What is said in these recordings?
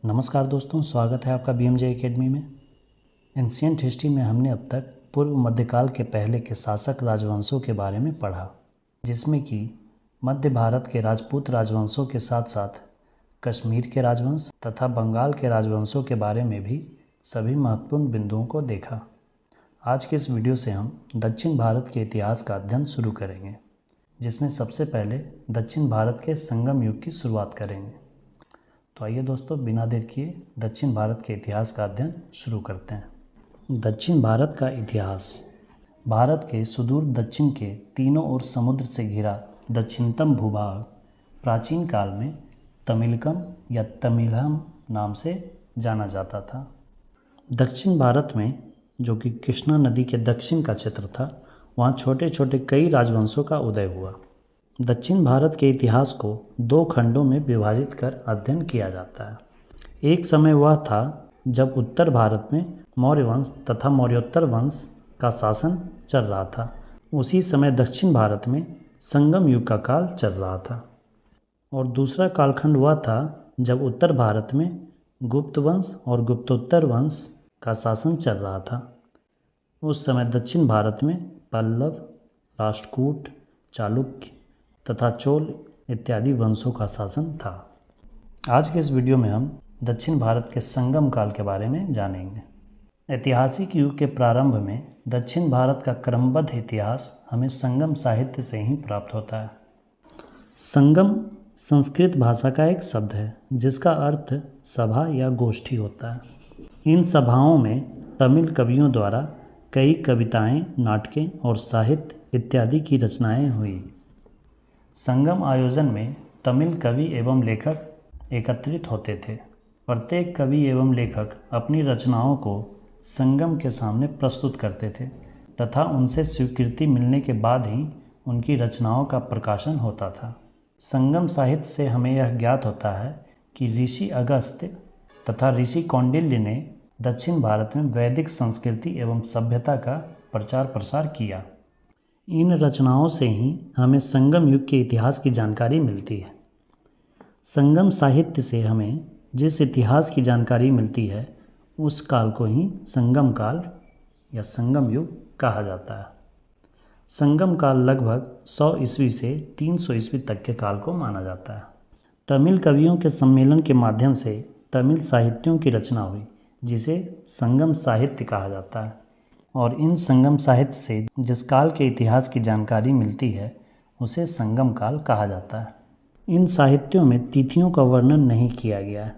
नमस्कार दोस्तों, स्वागत है आपका BMJ एकेडमी में। एंशियंट हिस्ट्री में हमने अब तक पूर्व मध्यकाल के पहले के शासक राजवंशों के बारे में पढ़ा, जिसमें कि मध्य भारत के राजपूत राजवंशों के साथ साथ कश्मीर के राजवंश तथा बंगाल के राजवंशों के बारे में भी सभी महत्वपूर्ण बिंदुओं को देखा। आज के इस वीडियो से हम दक्षिण भारत के इतिहास का अध्ययन शुरू करेंगे, जिसमें सबसे पहले दक्षिण भारत के संगम युग की शुरुआत करेंगे। तो आइए दोस्तों, बिना देर किए दक्षिण भारत के इतिहास का अध्ययन शुरू करते हैं। दक्षिण भारत का इतिहास। भारत के सुदूर दक्षिण के तीनों ओर समुद्र से घिरा दक्षिणतम भूभाग प्राचीन काल में तमिलकम या तमिलहम नाम से जाना जाता था। दक्षिण भारत में, जो कि कृष्णा नदी के दक्षिण का क्षेत्र था, वहाँ छोटे छोटे कई राजवंशों का उदय हुआ। दक्षिण भारत के इतिहास को दो खंडों में विभाजित कर अध्ययन किया जाता है। एक समय वह था जब उत्तर भारत में मौर्य वंश तथा मौर्योत्तर वंश का शासन चल रहा था। उसी समय दक्षिण भारत में संगम युग का काल चल रहा था। और दूसरा कालखंड वह था जब उत्तर भारत में गुप्त वंश और गुप्तोत्तर वंश का शासन चल रहा था। उस समय दक्षिण भारत में पल्लव, राष्ट्रकूट, चालुक्य तथा चोल इत्यादि वंशों का शासन था। आज के इस वीडियो में हम दक्षिण भारत के संगम काल के बारे में जानेंगे। ऐतिहासिक युग के प्रारंभ में दक्षिण भारत का क्रमबद्ध इतिहास हमें संगम साहित्य से ही प्राप्त होता है। संगम संस्कृत भाषा का एक शब्द है, जिसका अर्थ सभा या गोष्ठी होता है। इन सभाओं में तमिल कवियों द्वारा कई कविताएं, नाटकें और साहित्य इत्यादि की रचनाएं हुई। संगम आयोजन में तमिल कवि एवं लेखक एकत्रित होते थे। प्रत्येक कवि एवं लेखक अपनी रचनाओं को संगम के सामने प्रस्तुत करते थे तथा उनसे स्वीकृति मिलने के बाद ही उनकी रचनाओं का प्रकाशन होता था। संगम साहित्य से हमें यह ज्ञात होता है कि ऋषि अगस्त्य तथा ऋषि कौंडिल्य ने दक्षिण भारत में वैदिक संस्कृति एवं सभ्यता का प्रचार प्रसार किया। इन रचनाओं से ही हमें संगम युग के इतिहास की जानकारी मिलती है। संगम साहित्य से हमें जिस इतिहास की जानकारी मिलती है, उस काल को ही संगम काल या संगम युग कहा जाता है। संगम काल लगभग 100 ईस्वी से 300 ईस्वी तक के काल को माना जाता है। तमिल कवियों के सम्मेलन के माध्यम से तमिल साहित्यों की रचना हुई, जिसे संगम साहित्य कहा जाता है। और इन संगम साहित्य से जिस काल के इतिहास की जानकारी मिलती है, उसे संगम काल कहा जाता है। इन साहित्यों में तिथियों का वर्णन नहीं किया गया है।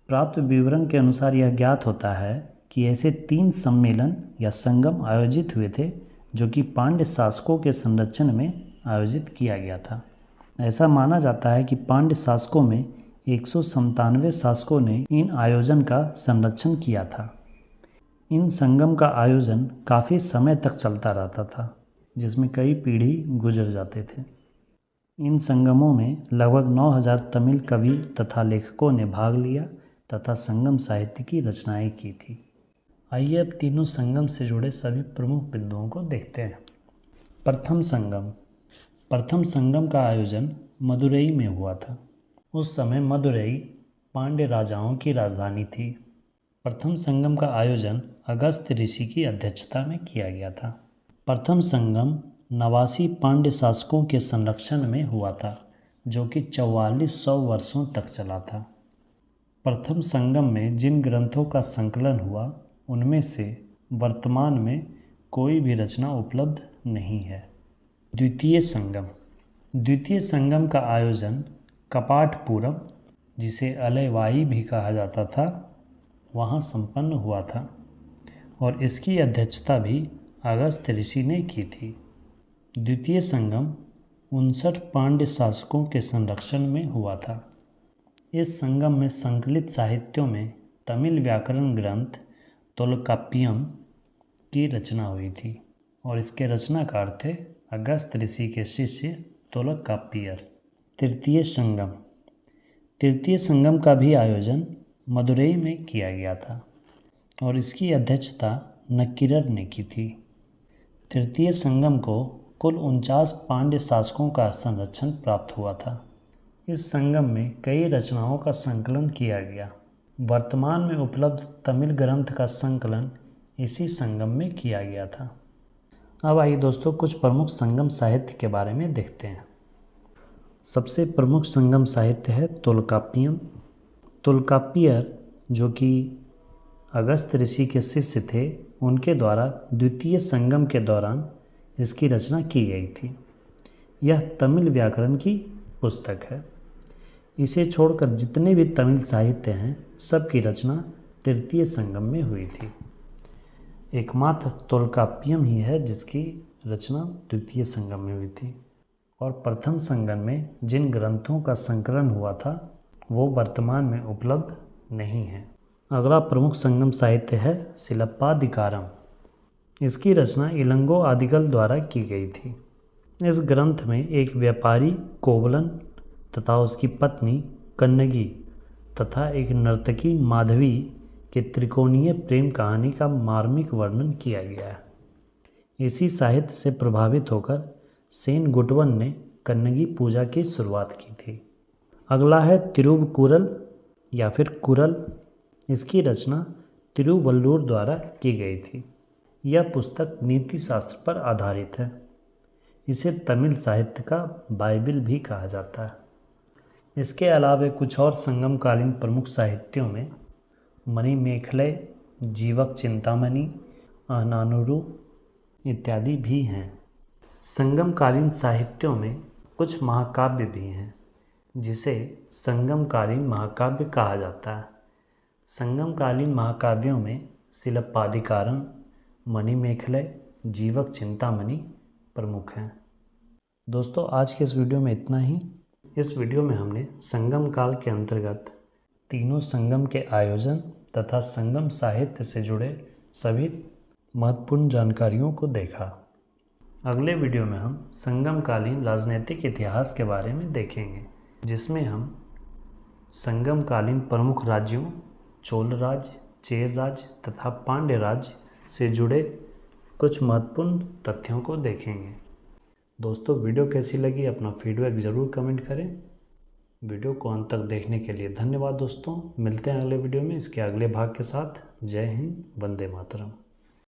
प्राप्त विवरण के अनुसार यह ज्ञात होता है कि ऐसे 3 सम्मेलन या संगम आयोजित हुए थे, जो कि पांड्य शासकों के संरक्षण में आयोजित किया गया था। ऐसा माना जाता है कि पांड्य शासकों में 197 शासकों ने इन आयोजन का संरक्षण किया था। इन संगम का आयोजन काफ़ी समय तक चलता रहता था, जिसमें कई पीढ़ी गुजर जाते थे। इन संगमों में लगभग 9000 तमिल कवि तथा लेखकों ने भाग लिया तथा संगम साहित्य की रचनाएं की थी। आइए अब तीनों संगम से जुड़े सभी प्रमुख बिंदुओं को देखते हैं। प्रथम संगम। प्रथम संगम का आयोजन मदुरई में हुआ था। उस समय मदुरई पांड्य राजाओं की राजधानी थी। प्रथम संगम का आयोजन अगस्त्य ऋषि की अध्यक्षता में किया गया था। प्रथम संगम 89 पांड्य शासकों के संरक्षण में हुआ था, जो कि 4400 वर्षों तक चला था। प्रथम संगम में जिन ग्रंथों का संकलन हुआ, उनमें से वर्तमान में कोई भी रचना उपलब्ध नहीं है। द्वितीय संगम। द्वितीय संगम का आयोजन कपाटपुरम, जिसे अलैवाई भी कहा जाता था, वहाँ संपन्न हुआ था और इसकी अध्यक्षता भी अगस्त्य ऋषि ने की थी। द्वितीय संगम 59 पांड्य शासकों के संरक्षण में हुआ था। इस संगम में संकलित साहित्यों में तमिल व्याकरण ग्रंथ तोल्काप्पियम की रचना हुई थी और इसके रचनाकार थे अगस्त्य ऋषि के शिष्य तोल्काप्पियर। तृतीय संगम। तृतीय संगम का भी आयोजन मदुरई में किया गया था और इसकी अध्यक्षता नक्किरर ने की थी। तृतीय संगम को कुल 49 पांड्य शासकों का संरक्षण प्राप्त हुआ था। इस संगम में कई रचनाओं का संकलन किया गया। वर्तमान में उपलब्ध तमिल ग्रंथ का संकलन इसी संगम में किया गया था। अब आइए दोस्तों कुछ प्रमुख संगम साहित्य के बारे में देखते हैं। सबसे प्रमुख संगम साहित्य है तोल्काप्पियम। तोल्काप्पियर जो कि अगस्त्य ऋषि के शिष्य थे, उनके द्वारा द्वितीय संगम के दौरान इसकी रचना की गई थी। यह तमिल व्याकरण की पुस्तक है। इसे छोड़कर जितने भी तमिल साहित्य हैं, सबकी रचना तृतीय संगम में हुई थी। एकमात्र तोल्काप्पियम ही है जिसकी रचना द्वितीय संगम में हुई थी। और प्रथम संगम में जिन ग्रंथों का संकलन हुआ था वो वर्तमान में उपलब्ध नहीं है। अगला प्रमुख संगम साहित्य है सिलप्पाधिकारम। इसकी रचना इलंगो आदिगल द्वारा की गई थी। इस ग्रंथ में एक व्यापारी कोवलन तथा उसकी पत्नी कन्नगी तथा एक नर्तकी माधवी के त्रिकोणीय प्रेम कहानी का मार्मिक वर्णन किया गया है। इसी साहित्य से प्रभावित होकर सेन गुटवन ने कन्नगी पूजा की शुरुआत की थी। अगला है तिरुवकुरल या फिर कुरल। इसकी रचना तिरुवल्लुर द्वारा की गई थी। यह पुस्तक नीति शास्त्र पर आधारित है। इसे तमिल साहित्य का बाइबिल भी कहा जाता है। इसके अलावा कुछ और संगमकालीन प्रमुख साहित्यों में मणिमेखलय, जीवक चिंतामणि, अहनानुरू इत्यादि भी हैं। संगमकालीन साहित्यों में कुछ महाकाव्य भी हैं जिसे संगमकालीन महाकाव्य कहा जाता है। संगमकालीन महाकाव्यों में सिलप्पाधिकारम, मणिमेखलय, जीवक चिंतामणि प्रमुख हैं। दोस्तों आज के इस वीडियो में इतना ही। इस वीडियो में हमने संगम काल के अंतर्गत तीनों संगम के आयोजन तथा संगम साहित्य से जुड़े सभी महत्वपूर्ण जानकारियों को देखा। अगले वीडियो में हम संगमकालीन राजनीतिक इतिहास के बारे में देखेंगे, जिसमें हम संगमकालीन प्रमुख राज्यों चोल राज्य, चेर राज्य तथा पांड्य राज्य से जुड़े कुछ महत्वपूर्ण तथ्यों को देखेंगे। दोस्तों वीडियो कैसी लगी अपना फीडबैक ज़रूर कमेंट करें। वीडियो को अंत तक देखने के लिए धन्यवाद दोस्तों। मिलते हैं अगले वीडियो में इसके अगले भाग के साथ। जय हिंद, वंदे मातरम।